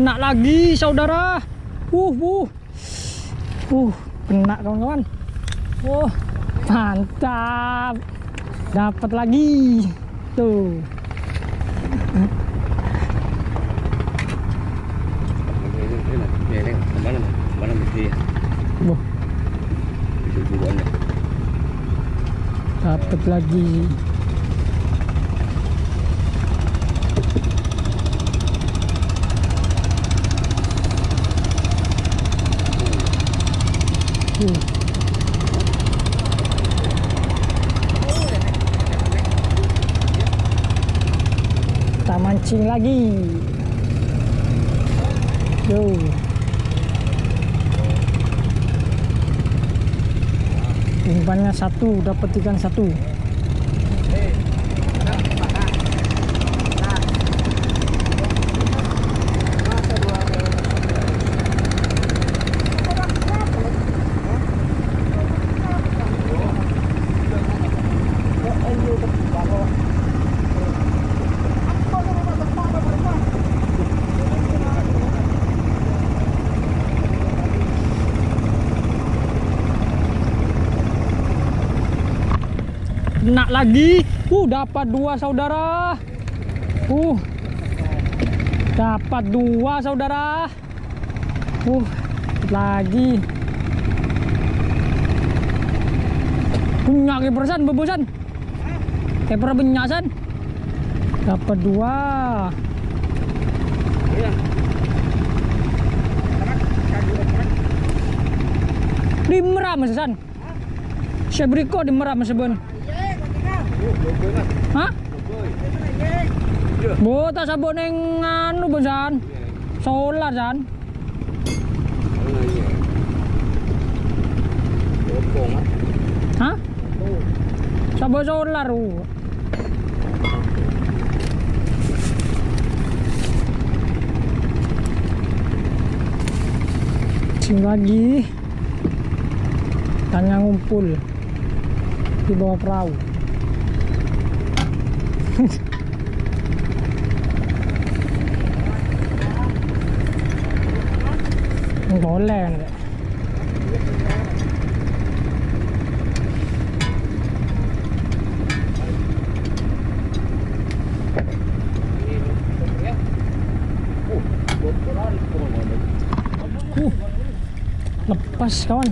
Kena lagi saudara. Kena kawan-kawan. Mantap. Dapat lagi. Tuh. Mana mesti ya? Dapat lagi. Kita mancing lagi. Yo. Umpannya satu, dapat ikan satu. Kena lagi. Dapat dua saudara. Dapat dua saudara. Lagi. Punya kepersan bebosan. Keper benyasan. Dapat dua. Di meram mesan. Saya beriko di meram seben. Hah? Bota sabon yang anu besan. Solar san. Hah? Sabon solar. Sini lagi. Tanya ngumpul di bawah perahu. Boleh. Lepas kawan.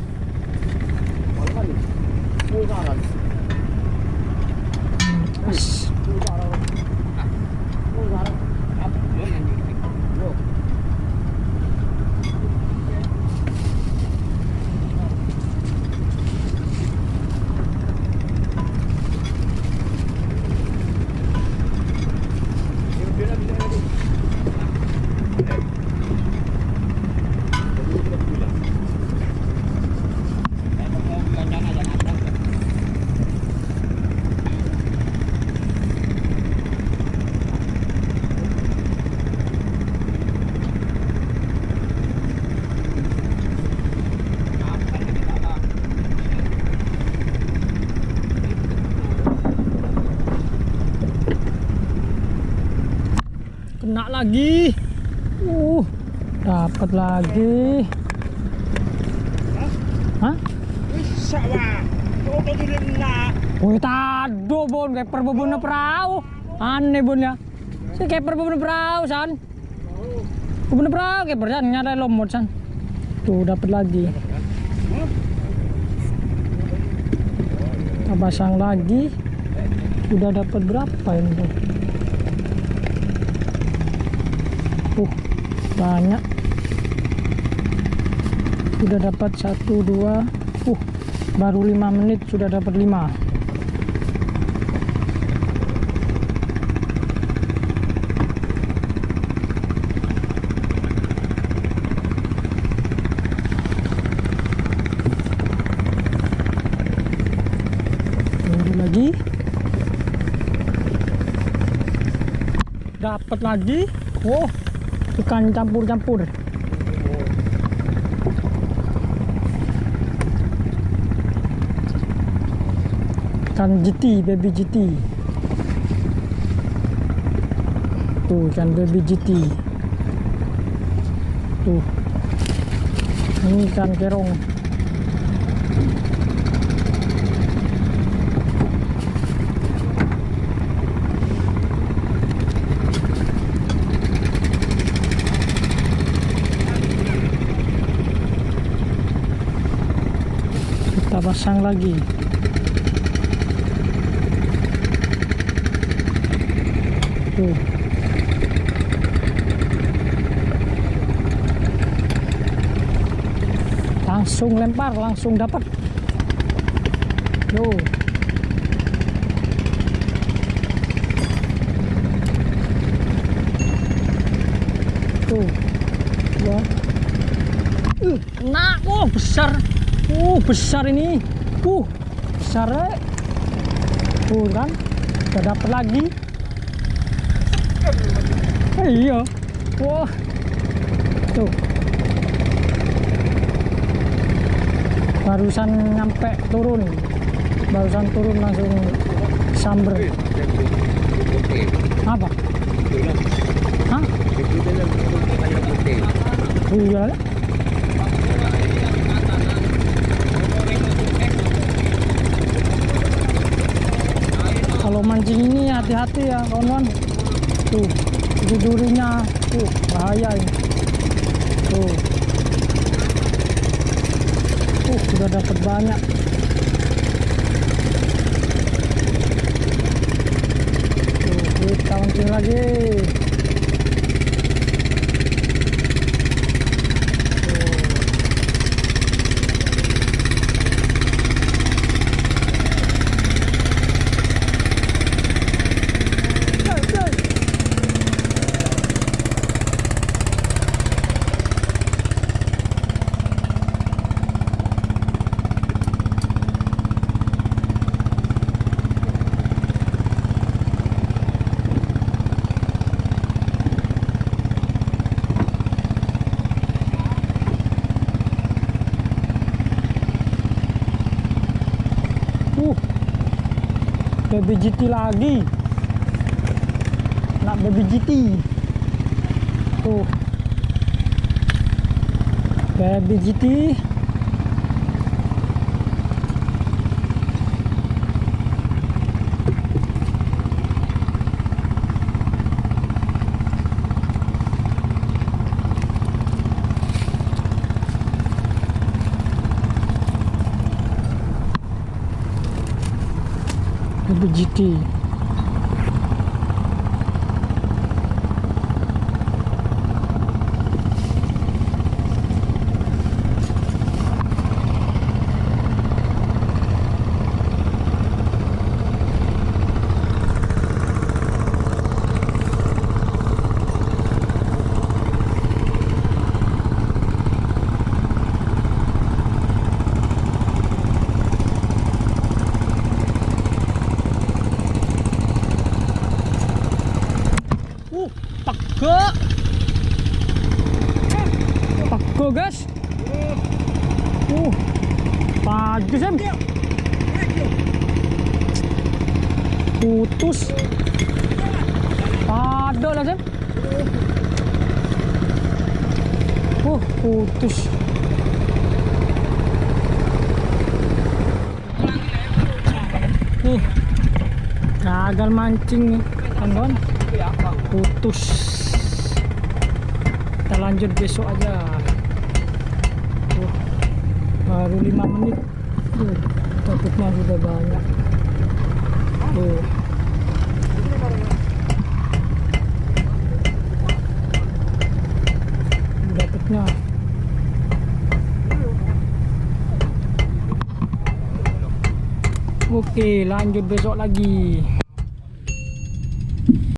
Lepas. Kena lagi. Dapat lagi. Hah? Tado bon kayak perbebun perahu. Aneh bon ya. Si kayak perbebun perahu san. Perbebun perahu kayak bersan nyada lomot san. Tuh dapat lagi. Kita pasang lagi. Sudah dapat berapa ini tuh? Banyak. Sudah dapat 1, 2. Baru 5 menit sudah dapat 5. Tunggu lagi. Dapat lagi. Ikan campur-campur. Ikan GT, baby GT. Tuh ikan baby GT. Tuh. Ini ikan kerong. Kita pasang lagi. Tuh. Langsung lempar, langsung dapat. Tuh. Tuh. Ya. Kena. Oh, besar. Besar ini. Besar. Tuh kan. Udah dapat lagi. Iya. Wah. Tuh. Barusan nyampe turun. Barusan turun langsung samber. Apa? Hah? Iya. Kalau mancing ini hati-hati ya kawan-kawan. Tuh, durinya, bahaya ini. Tuh, sudah dapat banyak. Tuh, kita mancing lagi. Baby GT lagi. Nak baby GT. Tuh. Baby GT. GT. Pako guys. Bagus em. Putus. Padat lah em. Putus. Gagal mancing nih, kawan-kawan. Putus. Kita lanjut besok aja. Baru 5 menit. Dapatnya sudah banyak. Dapatnya. Oke, lanjut besok lagi.